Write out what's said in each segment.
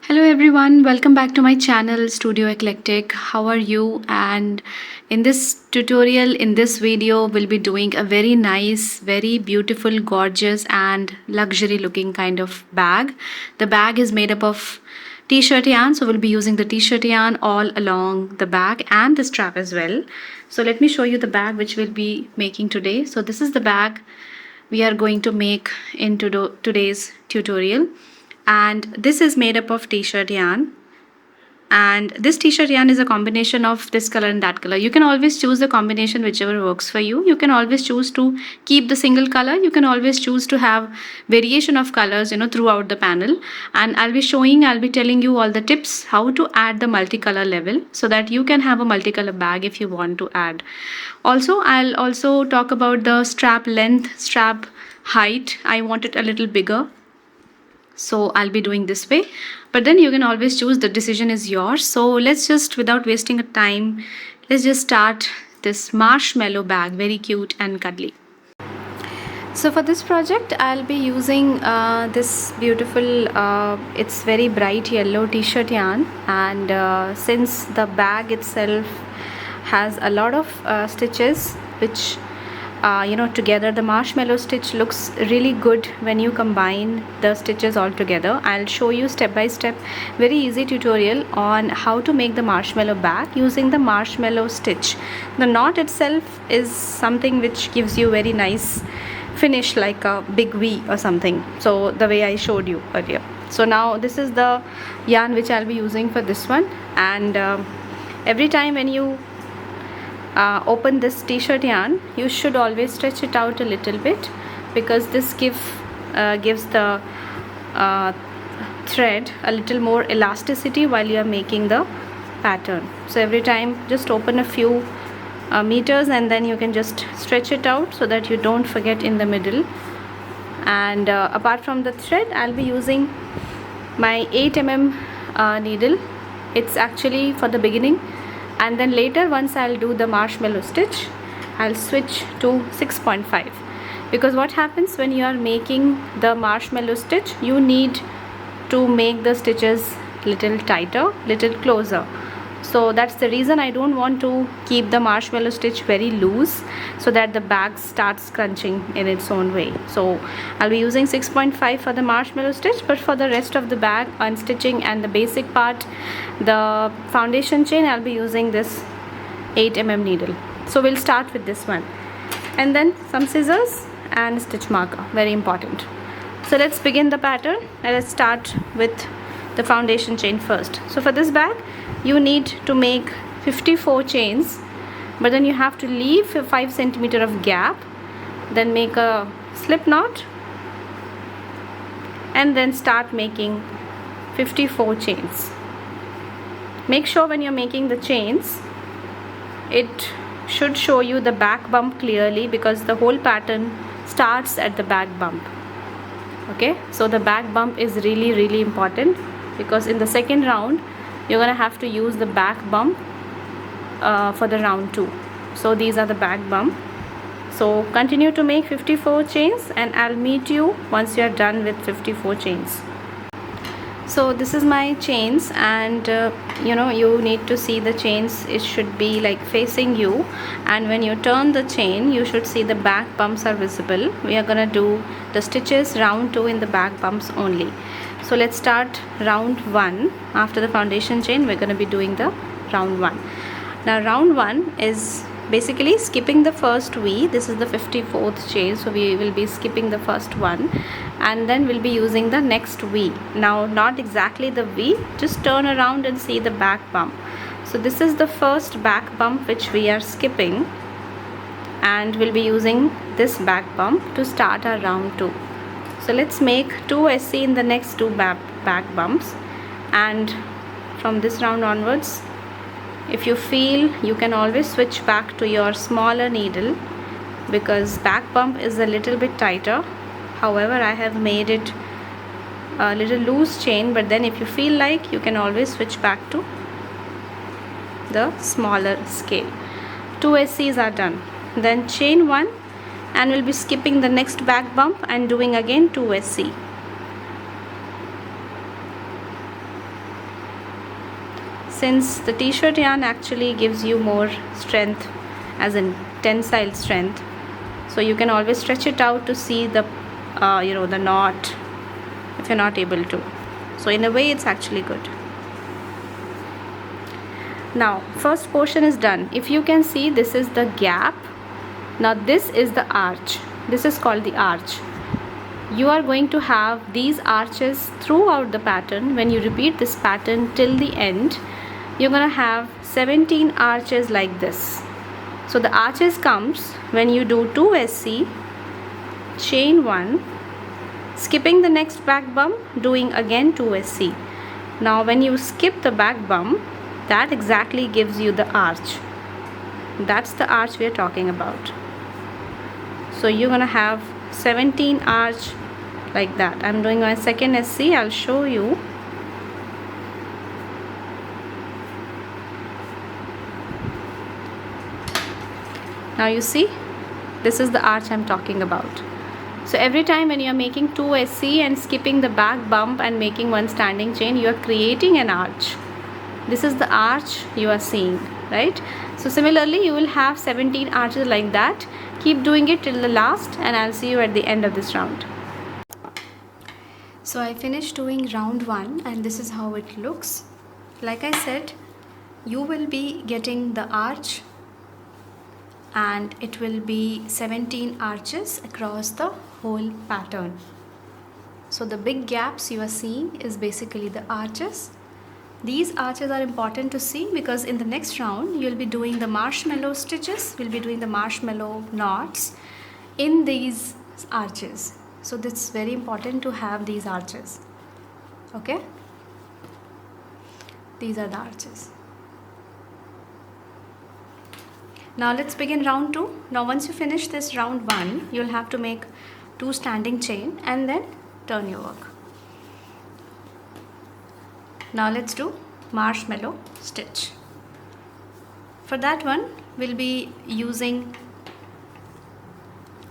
Hello everyone, welcome back to my channel Studio Eclectic. How are you? And in this tutorial, in this video, we'll be doing a very nice, very beautiful, gorgeous and luxury looking kind of bag. The bag is made up of t-shirt yarn, so we'll be using the t-shirt yarn all along the bag and the strap as well. So let me show you the bag which we'll be making today. So this is the bag we are going to make in today's tutorial, and this is made up of t-shirt yarn, and this t-shirt yarn is a combination of this color and that color. You can always choose the combination whichever works for you. You can always choose to keep the single color. You can always choose to have variation of colors throughout the panel, and I'll be telling you all the tips how to add the multicolor level so that you can have a multicolor bag if you want to add. Also, I'll also talk about the strap length, strap height. I want it a little bigger, so I'll be doing this way, but then you can always choose. The decision is yours. So let's just, without wasting a time, let's just start this marshmallow bag. Very cute and cuddly. So for this project I'll be using this beautiful it's very bright yellow t-shirt yarn, and since the bag itself has a lot of stitches which together the marshmallow stitch looks really good when you combine the stitches all together. I'll show you step by step very easy tutorial on how to make the marshmallow bag using the marshmallow stitch. The knot itself is something which gives you very nice finish, like a big V or something, so the way I showed you earlier. So now this is the yarn which I'll be using for this one, and every time when you open this t-shirt yarn, you should always stretch it out a little bit, because this gives the thread a little more elasticity while you are making the pattern. So every time just open a few meters, and then you can just stretch it out so that you don't forget in the middle. And apart from the thread, I'll be using my 8mm needle. It's actually for the beginning, and then later once I'll do the marshmallow stitch, I'll switch to 6.5, because what happens when you are making the marshmallow stitch, you need to make the stitches little tighter, little closer. So that's the reason I don't want to keep the marshmallow stitch very loose, so that the bag starts crunching in its own way. So I'll be using 6.5 for the marshmallow stitch, but for the rest of the bag unstitching and the basic part, the foundation chain, I'll be using this 8mm needle. So we'll start with this one, and then some scissors and stitch marker, very important. So let's begin the pattern, and let's start with the foundation chain first. So for this bag you need to make 54 chains, but then you have to leave a 5 cm of gap, then make a slip knot, and then start making 54 chains. Make sure when you're making the chains, it should show you the back bump clearly, because the whole pattern starts at the back bump. Okay, so the back bump is really important, because in the second round you're gonna have to use the back bump for the round 2. So these are the back bump. So continue to make 54 chains, and I'll meet you once you're done with 54 chains. So this is my chains, and you need to see the chains. It should be like facing you, and when you turn the chain, you should see the back bumps are visible. We are gonna do the stitches round 2 in the back bumps only. So let's start round 1. After the foundation chain, we're going to be doing the round 1. Now round 1 is basically skipping the first V. This is the 54th chain, so we will be skipping the first one, and then we'll be using the next V. Now not exactly the V, just turn around and see the back bump. So this is the first back bump which we are skipping, and we'll be using this back bump to start our round 2. So let's make 2 SC in the next 2 back bumps, and from this round onwards, if you feel, you can always switch back to your smaller needle, because back bump is a little bit tighter. However, I have made it a little loose chain, but then if you feel like, you can always switch back to the smaller scale. 2 SCs are done. Then chain 1, and we'll be skipping the next back bump and doing again 2 SC. since the t-shirt yarn actually gives you more strength, as in tensile strength, so you can always stretch it out to see the the knot if you're not able to. So in a way it's actually good. Now first portion is done. If you can see, this is the gap. Now this is the arch. This is called the arch. You are going to have these arches throughout the pattern. When you repeat this pattern till the end, you're going to have 17 arches like this. So the arches comes when you do 2 SC, chain 1, skipping the next back bump, doing again 2 SC. Now when you skip the back bump, that exactly gives you the arch. That's the arch we are talking about. So you're gonna have 17 arch like that. I'm doing my second SC. I'll show you. Now you see, this is the arch I'm talking about. So every time when you are making 2 SC and skipping the back bump and making one standing chain, you are creating an arch. This is the arch you are seeing, right? So similarly, you will have 17 arches like that. Keep doing it till the last, and I'll see you at the end of this round. So I finished doing round 1, and this is how it looks. Like I said, you will be getting the arch, and it will be 17 arches across the whole pattern. So the big gaps you are seeing is basically the arches. These arches are important to see because in the next round you'll be doing the marshmallow stitches, we'll be doing the marshmallow knots in these arches. So it's very important to have these arches. Okay? These are the arches. Now let's begin round 2. Now once you finish this round 1, you'll have to make 2 standing chain and then turn your work. Now let's do marshmallow stitch. For that one, we'll be using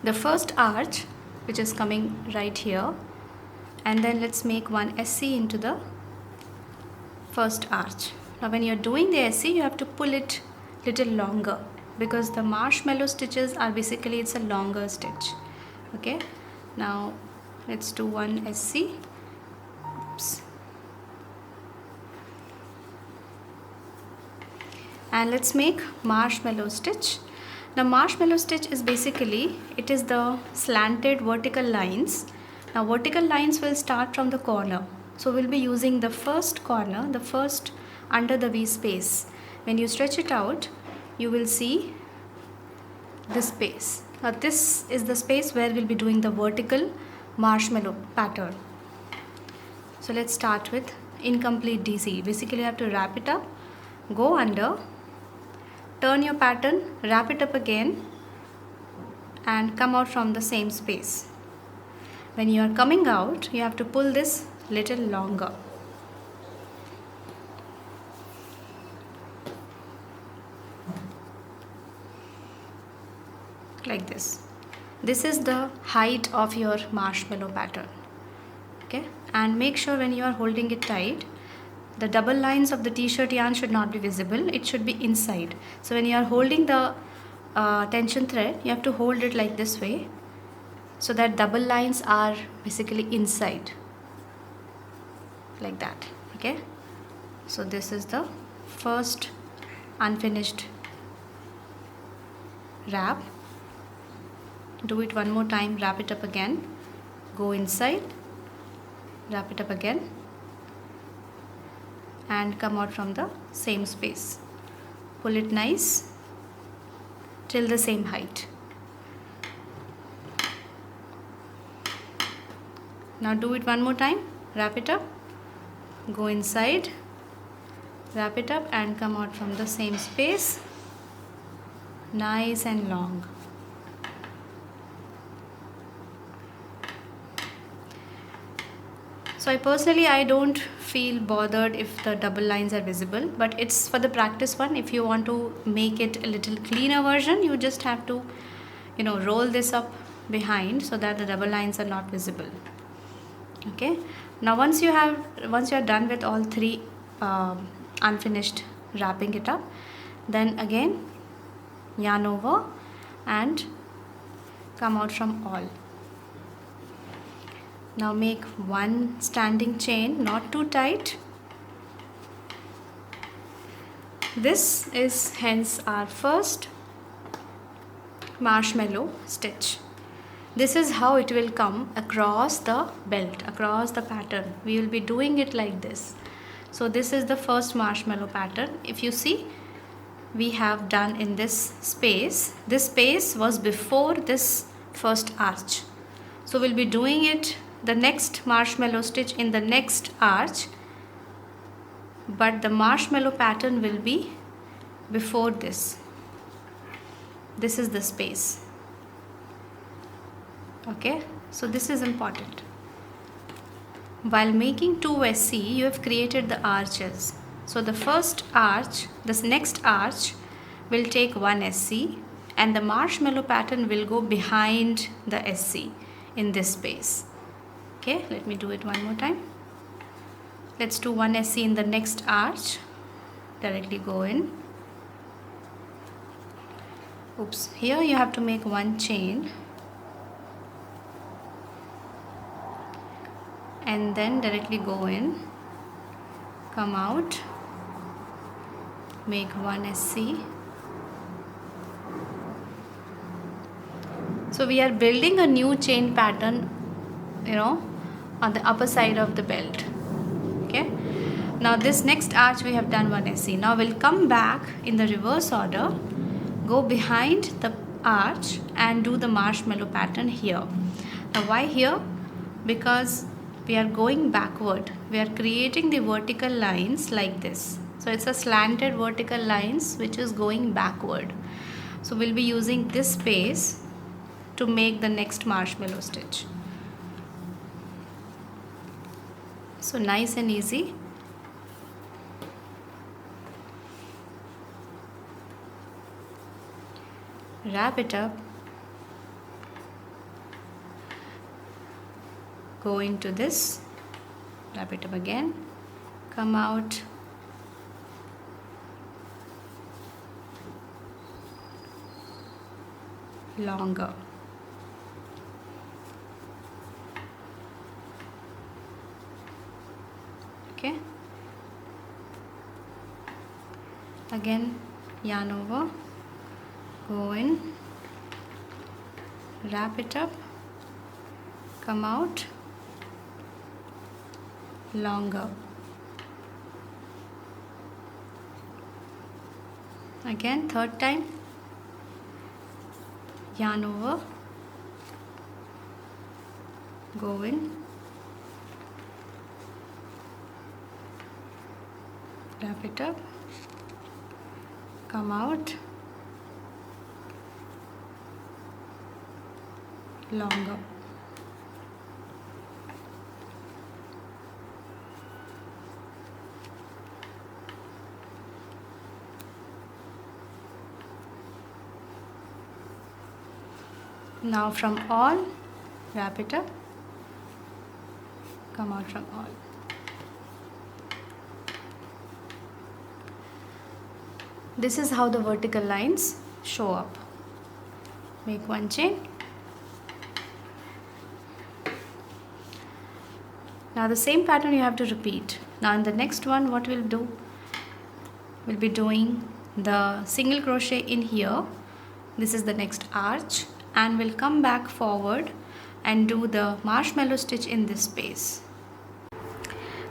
the first arch, which is coming right here, and then let's make one SC into the first arch. Now when you're doing the SC, you have to pull it little longer because the marshmallow stitches are basically, it's a longer stitch. Okay, now let's do one SC. Oops. And let's make marshmallow stitch. Now marshmallow stitch is basically, it is the slanted vertical lines. Now vertical lines will start from the corner. So we'll be using the first corner, the first under the V space. When you stretch it out, you will see this space. Now this is the space where we'll be doing the vertical marshmallow pattern. So let's start with incomplete DC. Basically you have to wrap it up, go under, turn your pattern, wrap it up again and come out from the same space. When you are coming out, you have to pull this little longer. Like this. This is the height of your marshmallow pattern. Okay, and make sure when you are holding it tight, the double lines of the t-shirt yarn should not be visible. It should be inside. So when you are holding the tension thread, you have to hold it like this way so that double lines are basically inside, like that. Okay, so this is the first unfinished wrap. Do it one more time, wrap it up again, go inside, wrap it up again and come out from the same space. Pull it nice till the same height. Now do it one more time, wrap it up, go inside, wrap it up and come out from the same space, nice and long. So I don't feel bothered if the double lines are visible, but it's for the practice one. If you want to make it a little cleaner version, you just have to, roll this up behind so that the double lines are not visible. Okay, now once you are done with all 3 unfinished wrapping it up. Then again yarn over and come out from all. Now make one standing chain, not too tight. This is hence our first marshmallow stitch. This is how it will come across the belt, across the pattern. We will be doing it like this. So this is the first marshmallow pattern. If you see, we have done in this space. This space was before this first arch. So we'll be doing it, the next marshmallow stitch in the next arch, but the marshmallow pattern will be before this. This is the space. Okay, so this is important. While making 2 SC, you have created the arches. So the first arch, this next arch will take 1 SC and the marshmallow pattern will go behind the SC in this space. Okay, let me do it one more time. Let's do 1 SC in the next arch. Directly go in. Oops, here you have to make 1 chain and then directly go in, come out, make 1 SC. So we are building a new chain pattern, on the upper side of the belt. Okay, now this next arch we have done 1 SC. Now we'll come back in the reverse order, go behind the arch and do the marshmallow pattern here. Now why here? Because we are going backward. We are creating the vertical lines like this. So it's a slanted vertical lines which is going backward. So we'll be using this space to make the next marshmallow stitch. So nice and easy. Wrap it up, go into this, wrap it up again, come out, longer. Okay, again yarn over, go in, wrap it up, come out, longer. Again, third time, yarn over, go in, wrap it up, come out, longer. Now from all, wrap it up, come out from all. This is how the vertical lines show up. Make 1 chain. Now the same pattern you have to repeat. Now in the next one, what we'll do? We'll be doing the single crochet in here. This is the next arch, and we'll come back forward and do the marshmallow stitch in this space.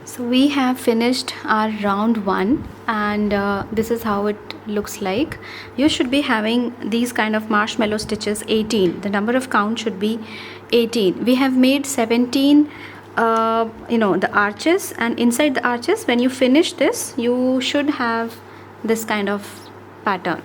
So we have finished our round 1, and this is how it looks like. You should be having these kind of marshmallow stitches 18. The number of count should be 18. We have made 17 the arches, and inside the arches, when you finish this, you should have this kind of pattern.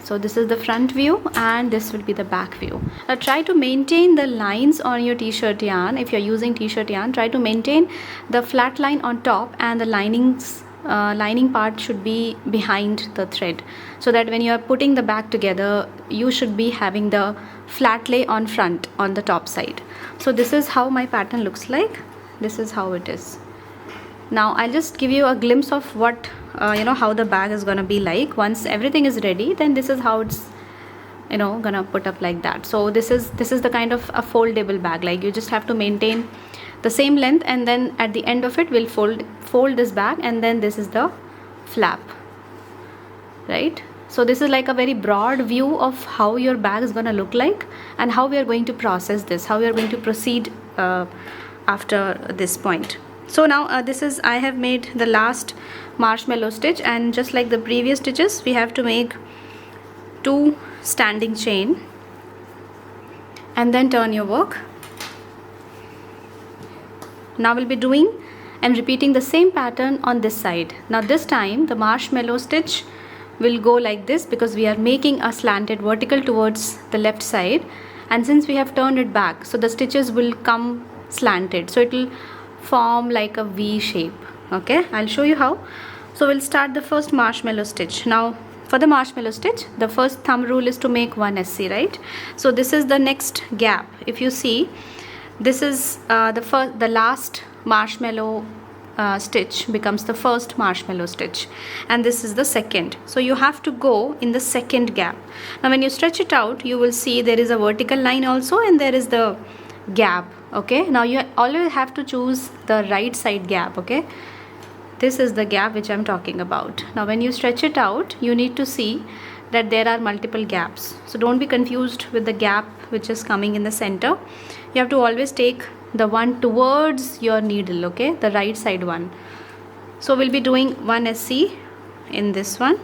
So this is the front view and this will be the back view. Now try to maintain the lines on your t-shirt yarn. If you're using t-shirt yarn, try to maintain the flat line on top, and the lining part should be behind the thread, so that when you are putting the back together, you should be having the flat lay on front on the top side. So this is how my pattern looks like. This is how it is. Now I'll just give you a glimpse of what how the bag is gonna be like. Once everything is ready, then this is how it's gonna put up like that. So this is the kind of a foldable bag. Like, you just have to maintain the same length, and then at the end of it we'll fold this bag, and then this is the flap, right? So this is like a very broad view of how your bag is gonna look like, and how we are going to process this, how we are going to proceed after this point. So now I have made the last marshmallow stitch, and just like the previous stitches, we have to make 2 standing chain and then turn your work. Now we'll be doing and repeating the same pattern on this side. Now this time the marshmallow stitch will go like this, because we are making a slanted vertical towards the left side, and since we have turned it back, so the stitches will come slanted, so it will form like a V shape. Okay, I'll show you how. So we'll start the first marshmallow stitch. Now for the marshmallow stitch, the first thumb rule is to make 1 SC, right? So this is the next gap. If you see, this is the last marshmallow stitch becomes the first marshmallow stitch, and this is the second. So you have to go in the second gap. Now when you stretch it out, you will see there is a vertical line also, and there is the gap. Okay, now you always have to choose the right side gap. Okay, this is the gap which I'm talking about. Now when you stretch it out, you need to see that there are multiple gaps, so don't be confused with the gap which is coming in the center. You have to always take the one towards your needle, okay, the right side one. So we'll be doing 1 SC in this one.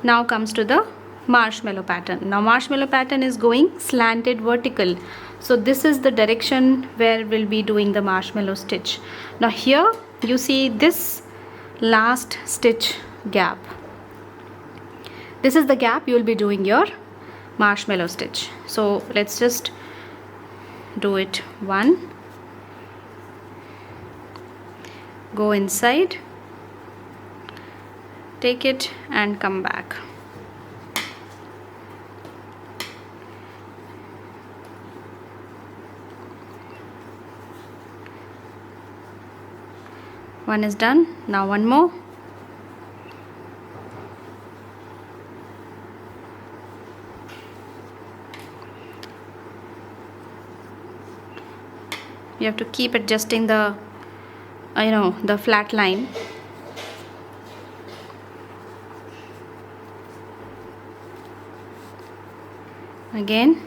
Now comes to the marshmallow pattern. Now marshmallow pattern is going slanted vertical, so this is the direction where we'll be doing the marshmallow stitch. Now here you see this last stitch gap. This is the gap you will be doing your marshmallow stitch. So let's just do it. 1, go inside, take it and come back. One is done. Now one more. You have to keep adjusting the the flat line. Again.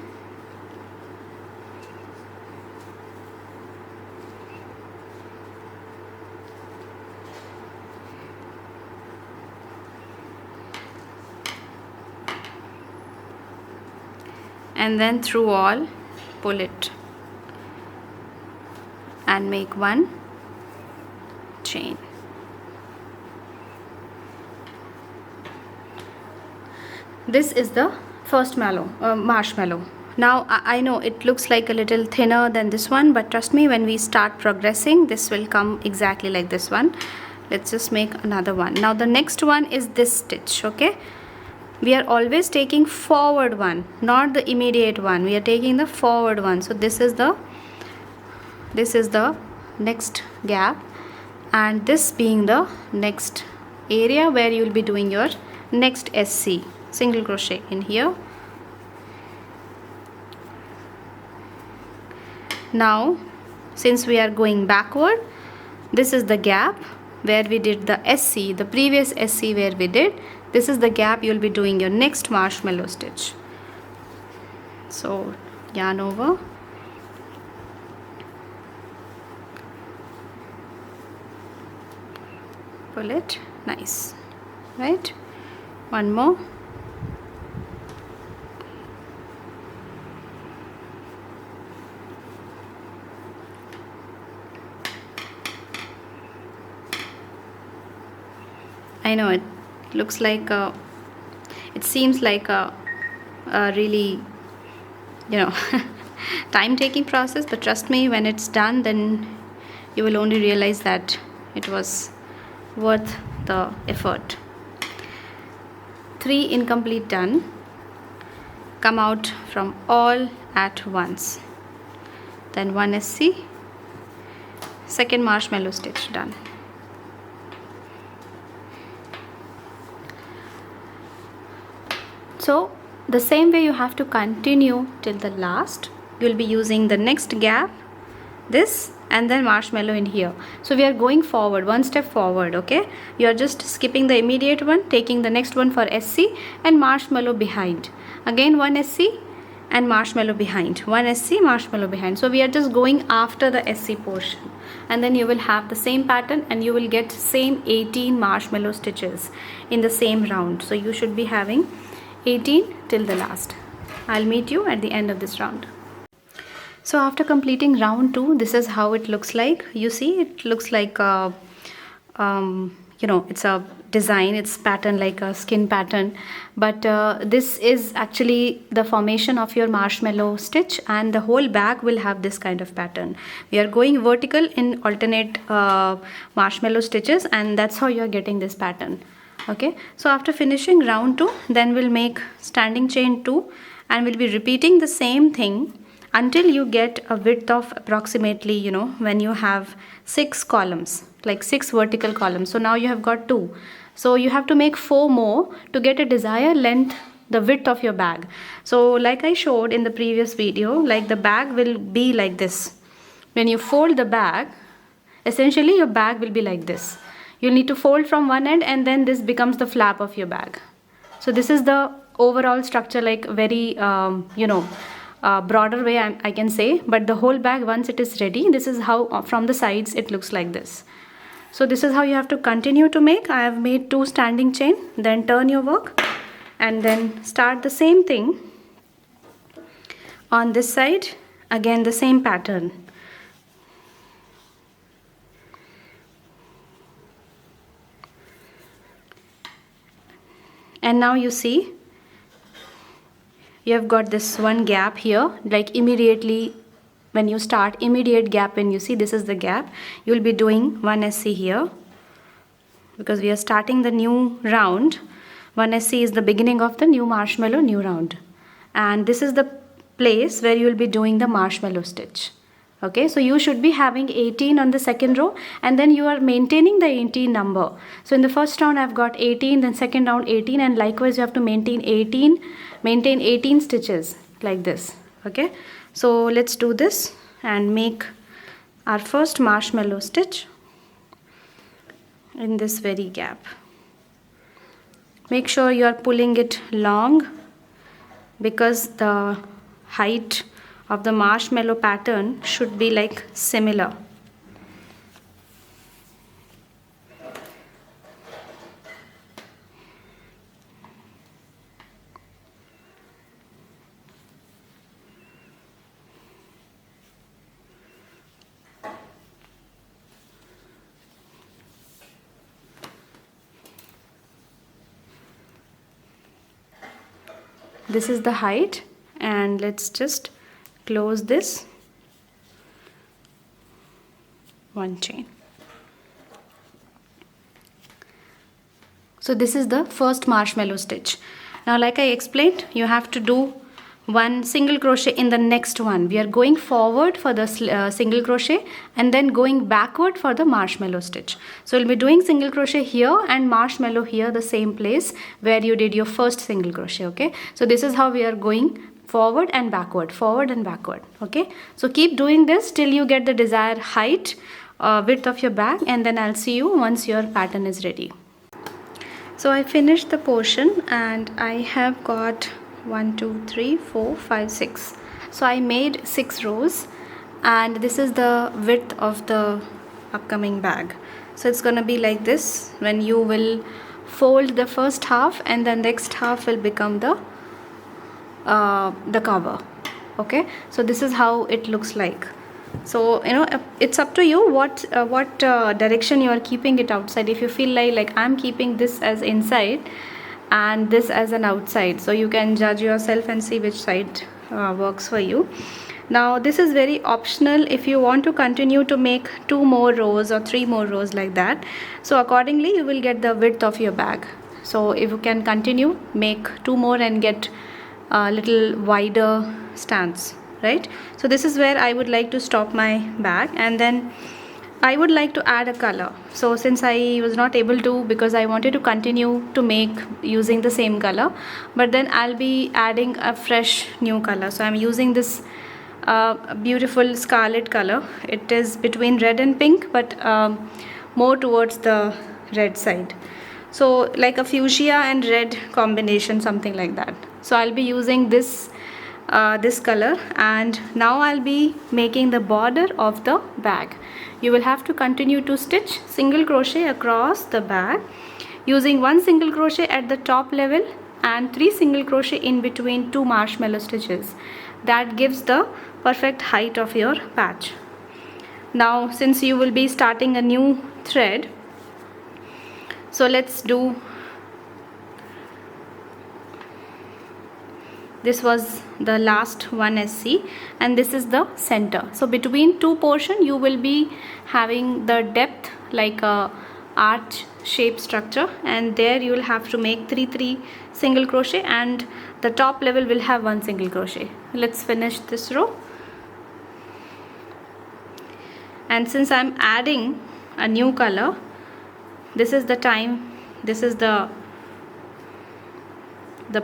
And then through all, pull it and make 1 chain. This is the first marshmallow. Now I know it looks like a little thinner than this one, but trust me, when we start progressing, this will come exactly like this one. Let's just make another one. Now the next one is this stitch. Okay, we are always taking forward one, not the immediate one. We are taking the forward one. So this is the next gap, and this being the next area where you will be doing your next SC, single crochet in here. Now since we are going backward, this is the gap where we did the SC, the previous SC where we did. This is the gap you will be doing your next marshmallow stitch. So yarn over, pull it, nice, right? One more. I know it looks like it seems like a really time-taking process, but trust me, when it's done, then you will only realize that it was worth the effort. 3 incomplete done. Come out from all at once. Then 1 SC, second marshmallow stitch done. So the same way you have to continue till the last. You'll be using the next gap, this, and then marshmallow in here. So we are going forward, one step forward. Okay, you are just skipping the immediate one, taking the next one for SC, and marshmallow behind. Again one SC and marshmallow behind, one SC, marshmallow behind. So we are just going after the SC portion, and then you will have the same pattern and you will get same 18 marshmallow stitches in the same round. So you should be having 18 till the last. I'll meet you at the end of this round. So after completing round 2, this is how it looks like. You see, it looks like a, it's a design, it's pattern like a skin pattern, but this is actually the formation of your marshmallow stitch, and the whole bag will have this kind of pattern. We are going vertical in alternate marshmallow stitches, and that's how you are getting this pattern. Okay, so after finishing round 2, then we'll make standing chain 2, and we'll be repeating the same thing until you get a width of approximately, when you have 6 columns, like 6 vertical columns. So now you have got 2. So you have to make 4 more to get a desired length, the width of your bag. So like I showed in the previous video, like the bag will be like this. When you fold the bag, essentially your bag will be like this. You'll need to fold from one end, and then this becomes the flap of your bag. So this is the overall structure, like very, broader way I can say, but the whole bag, once it is ready, this is how from the sides it looks like this. So this is how you have to continue to make. I have made 2 standing chain, then turn your work and then start the same thing on this side. Again the same pattern. And now you see, you have got this one gap here, like immediately when you start, immediate gap, when you see this is the gap, you will be doing 1 SC here, because we are starting the new round. 1 SC is the beginning of the new marshmallow, new round, and this is the place where you will be doing the marshmallow stitch. Okay, so you should be having 18 on the second row, and then you are maintaining the 18 number. So in the first round I've got 18, then second round 18, and likewise you have to maintain 18 stitches like this. Okay, so let's do this and make our first marshmallow stitch in this very gap. Make sure you are pulling it long, because the height of the marshmallow pattern should be like similar. This is the height, and let's just close this one chain. So this is the first marshmallow stitch. Now like I explained, you have to do one single crochet in the next one. We are going forward for the single crochet and then going backward for the marshmallow stitch. So we'll be doing single crochet here and marshmallow here, the same place where you did your first single crochet. Okay, so this is how we are going forward and backward, forward and backward. Okay, so keep doing this till you get the desired height, width of your bag, and then I'll see you once your pattern is ready. So I finished the portion and I have got 1 2 3 4 5 6. So I made 6 rows, and this is the width of the upcoming bag. So it's gonna be like this when you will fold the first half, and then next half will become the cover. Okay, so this is how it looks like. So it's up to you what direction you are keeping it outside. If you feel like I'm keeping this as inside and this as an outside, so you can judge yourself and see which side works for you. Now this is very optional if you want to continue to make 2 more rows or 3 more rows like that. So accordingly you will get the width of your bag. So if you can continue, make 2 more and get a little wider stance, right? So this is where I would like to stop my bag, and then I would like to add a color. So since I was not able to, because I wanted to continue to make using the same color, but then I'll be adding a fresh new color. So I'm using this beautiful scarlet color. It is between red and pink, but more towards the red side. So like a fuchsia and red combination, something like that. So I'll be using this color, and now I'll be making the border of the bag. You will have to continue to stitch single crochet across the bag using 1 single crochet at the top level and 3 single crochet in between 2 marshmallow stitches. That gives the perfect height of your patch. Now since you will be starting a new thread, so let's do, this was the last one SC, and this is the center. So between two portion you will be having the depth like a arch shape structure, and there you will have to make 3 single crochet, and the top level will have 1 single crochet. Let's finish this row. And since I'm adding a new color, this is the time, this is the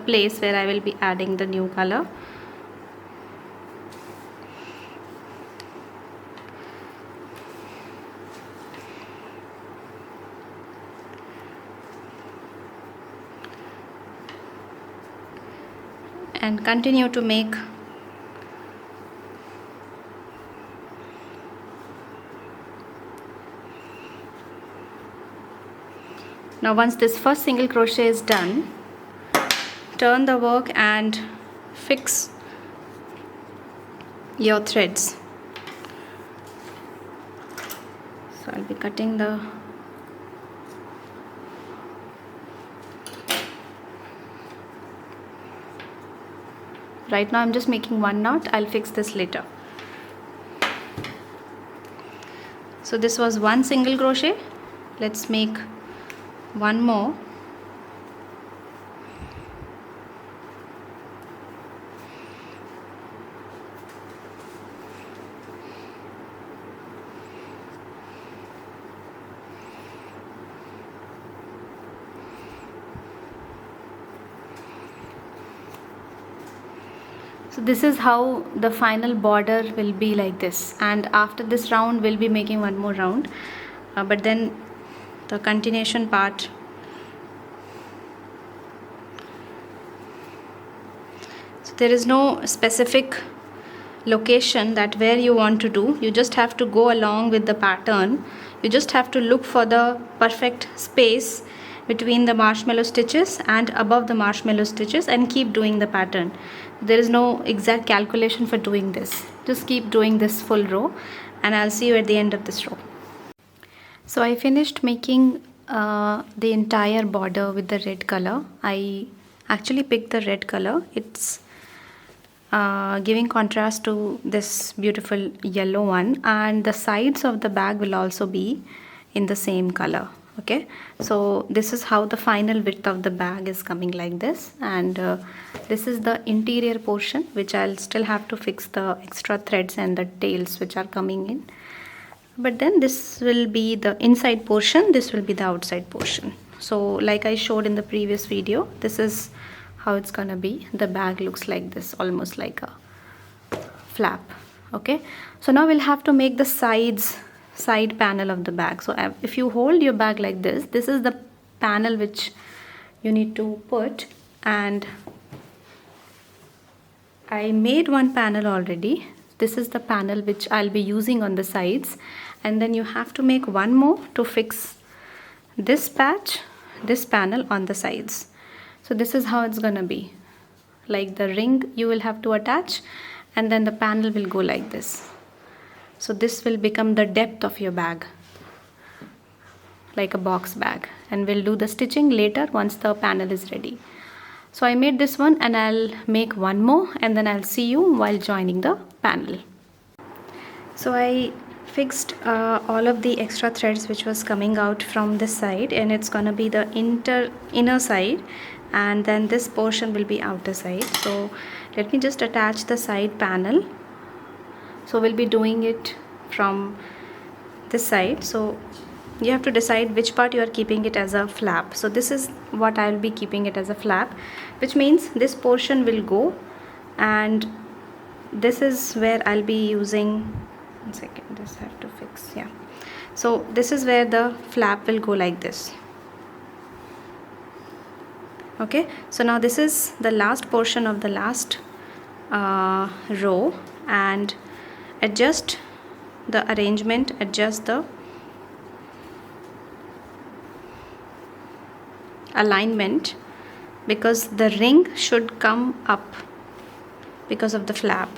place where I will be adding the new color. And continue to make now. Once this first single crochet is done, turn the work and fix your threads. So I'll be cutting the right now I'm just making 1 knot. I'll fix this later. So this was 1 single crochet. Let's make 1 more. So this is how the final border will be, like this, and after this round we'll be making 1 more round, but then the continuation part, so there is no specific location that where you want to do. You just have to go along with the pattern. You just have to look for the perfect space between the marshmallow stitches and above the marshmallow stitches and keep doing the pattern. There is no exact calculation for doing this. Just keep doing this full row, and I'll see you at the end of this row. So I finished making the entire border with the red color. I actually picked the red color. It's giving contrast to this beautiful yellow one, and the sides of the bag will also be in the same color. Okay, so this is how the final width of the bag is coming, like this, and this is the interior portion, which I'll still have to fix the extra threads and the tails which are coming in, but then this will be the inside portion, this will be the outside portion. So like I showed in the previous video, this is how it's gonna be. The bag looks like this, almost like a flap. Okay, so now we'll have to make the side panel of the bag. So if you hold your bag like this, this is the panel which you need to put, and I made 1 panel already. This is the panel which I'll be using on the sides, and then you have to make 1 more to fix this panel on the sides. So this is how it's gonna be, like the ring you will have to attach, and then the panel will go like this. So this will become the depth of your bag, like a box bag, and we'll do the stitching later once the panel is ready. So I made this one, and I'll make 1 more, and then I'll see you while joining the panel. So I fixed all of the extra threads which was coming out from this side, and it's gonna be the inner side, and then this portion will be outer side. So let me just attach the side panel. So we'll be doing it from this side, so you have to decide which part you are keeping it as a flap. So this is what I'll be keeping it as a flap, which means this portion will go, and this is where I'll be using, 1 second, this I have to fix, yeah. So this is where the flap will go like this. Okay, so now this is the last portion of the last row, and adjust the arrangement, adjust the alignment, because the ring should come up because of the flap.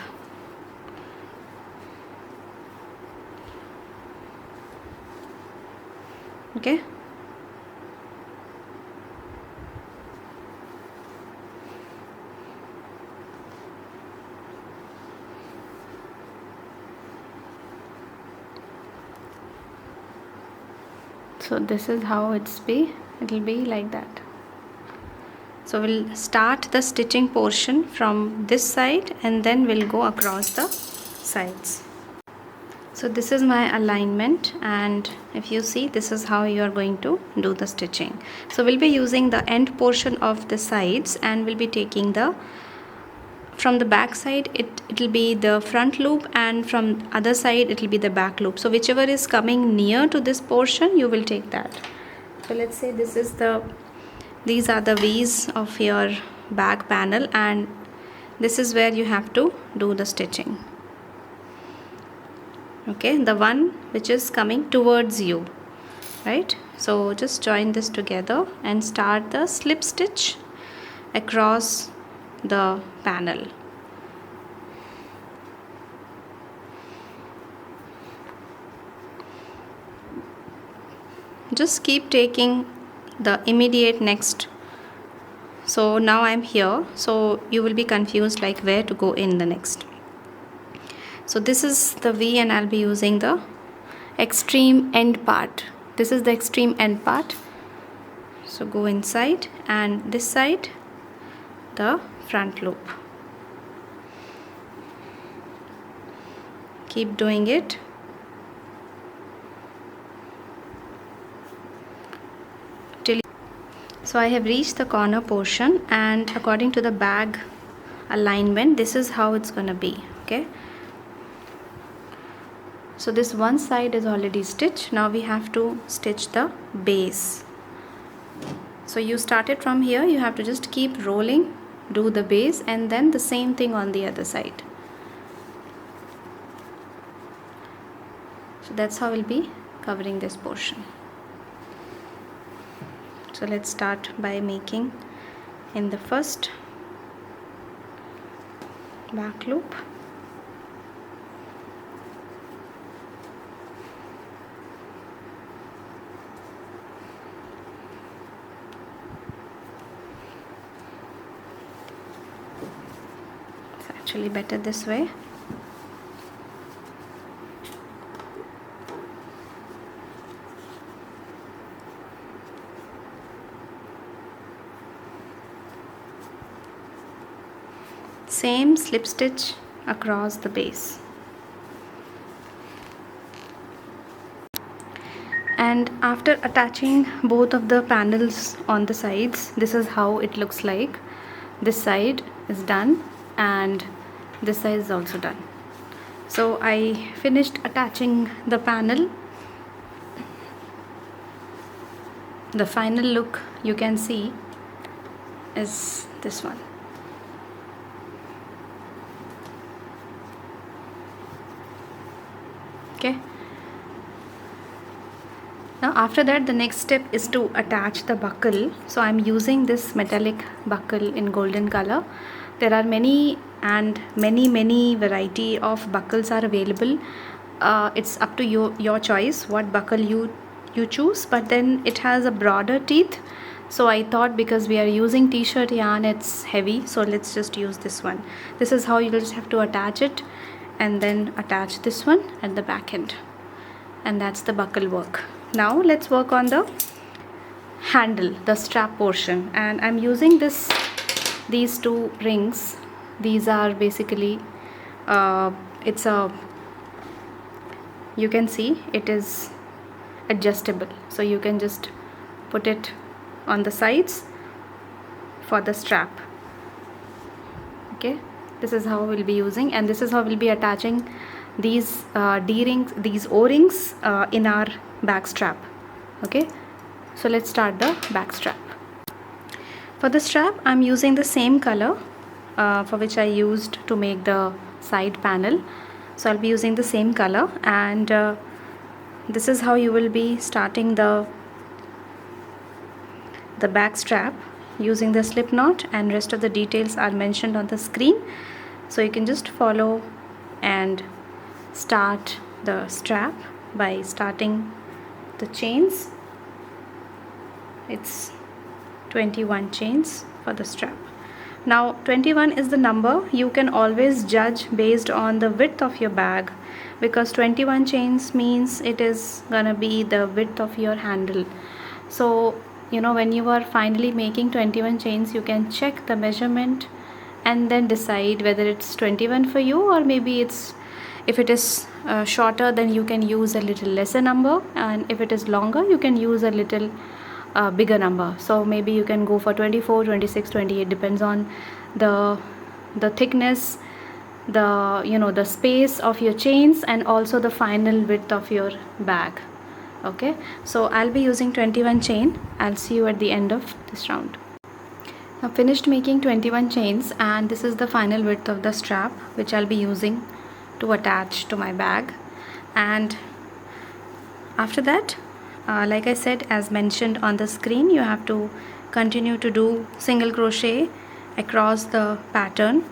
Okay, so this is how it will be like that. So we'll start the stitching portion from this side, and then we'll go across the sides. So this is my alignment, and if you see, this is how you are going to do the stitching. So we'll be using the end portion of the sides, and we'll be taking from the back side it will be the front loop, and from other side it will be the back loop. So whichever is coming near to this portion, you will take that. So let's say these are the V's of your back panel, and this is where you have to do the stitching. Okay, the one which is coming towards you, right? So just join this together and start the slip stitch across the panel. Just keep taking the immediate next. So now I'm here, so you will be confused like where to go in the next. So this is the V, and I'll be using the extreme end part. This is the extreme end part. So go inside, and this side the front loop. Keep doing it. So I have reached the corner portion, and according to the bag alignment, this is how it's gonna be. Okay, so this one side is already stitched. Now we have to stitch the base. So you started from here, you have to just keep rolling, do the base, and then the same thing on the other side. So that's how we'll be covering this portion. So let's start by making in the first back loop. It's actually better this way. Same slip stitch across the base, and after attaching both of the panels on the sides, this is how it looks like. This side is done, and this side is also done. So I finished attaching the panel. The final look you can see is this one. Okay, now after that, the next step is to attach the buckle. So I'm using this metallic buckle in golden color. There are many variety of buckles are available. It's up to your choice what buckle you choose, but then it has a broader teeth. So I thought, because we are using t-shirt yarn, it's heavy, so let's just use this one. This is how you just have to attach it, and then attach this one at the back end, and that's the buckle work. Now let's work on the handle, the strap portion, and I'm using these two rings. These are basically it's a you can see it is adjustable, so you can just put it on the sides for the strap. Okay, this is how we'll be using, and this is how we'll be attaching these D-rings, these O-rings in our back strap. Okay, so let's start the back strap. For the strap, I'm using the same color for which I used to make the side panel, so I'll be using the same color, and this is how you will be starting the back strap using the slip knot, and rest of the details are mentioned on the screen, so you can just follow and start the strap by starting the chains. It's 21 chains for the strap. Now 21 is the number you can always judge based on the width of your bag, because 21 chains means it is gonna be the width of your handle. So you know, when you are finally making 21 chains, you can check the measurement and then decide whether it's 21 for you, or maybe it's, if it is shorter, then you can use a little lesser number, and if it is longer, you can use a little bigger number. So maybe you can go for 24, 26, 28, depends on the thickness, the, you know, the space of your chains, and also the final width of your bag. Okay, so I'll be using 21 chain. I'll see you at the end of this round. Now finished making 21 chains, and this is the final width of the strap which I'll be using to attach to my bag. And after that, like I said, as mentioned on the screen, you have to continue to do single crochet across the pattern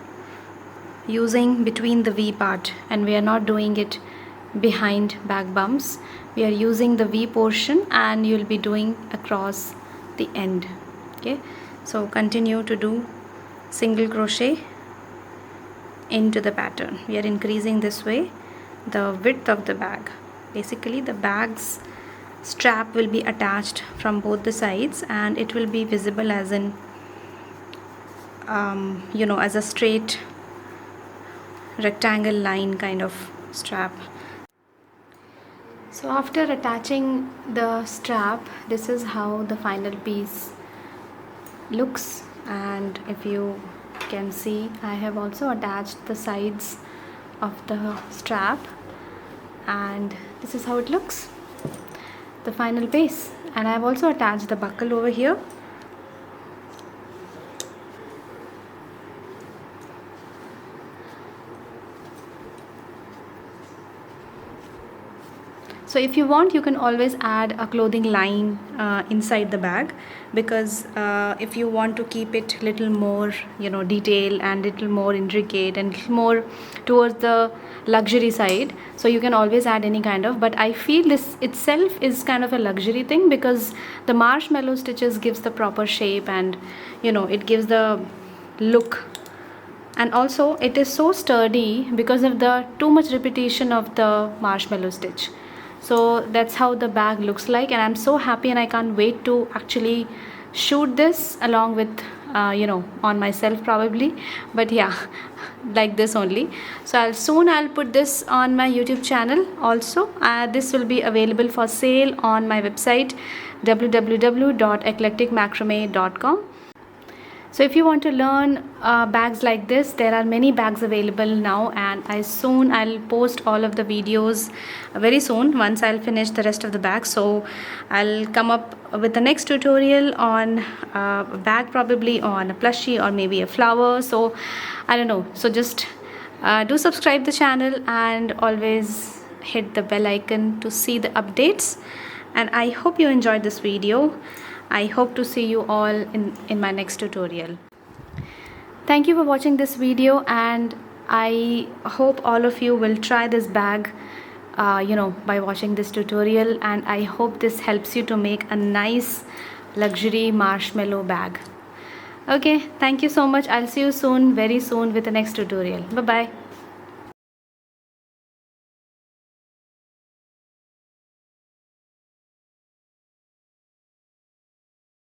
using between the V part, and we are not doing it behind back bumps. We are using the V portion, and you'll be doing across the end. Okay, so continue to do single crochet into the pattern. We are increasing this way the width of the bag. Basically the bag's strap will be attached from both the sides, and it will be visible as in you know, as a straight rectangle line kind of strap. So after attaching the strap, this is how the final piece looks, and if you can see, I have also attached the sides of the strap, and this is how it looks, the final base. And I have also attached the buckle over here. So if you want, you can always add a clothing line inside the bag, because if you want to keep it little more, you know, detail and little more intricate and little more towards the luxury side, so you can always add any kind of, but I feel this itself is kind of a luxury thing, because the marshmallow stitches gives the proper shape, and you know, it gives the look, and also it is so sturdy because of the too much repetition of the marshmallow stitch. So that's how the bag looks like, and I'm so happy, and I can't wait to actually shoot this along with you know, on myself probably, but yeah, like this only. So I'll put this on my YouTube channel also. This will be available for sale on my website www.eclecticmacrame.com. So if you want to learn bags like this, there are many bags available now, and I'll post all of the videos very soon once I'll finish the rest of the bag. So I'll come up with the next tutorial on a bag, probably on a plushie or maybe a flower. So I don't know. So just do subscribe the channel, and always hit the bell icon to see the updates. And I hope you enjoyed this video. I hope to see you all in my next tutorial. Thank you for watching this video, and I hope all of you will try this bag you know, by watching this tutorial, and I hope this helps you to make a nice luxury marshmallow bag. Okay, thank you so much. I'll see you soon, very soon, with the next tutorial. Bye bye.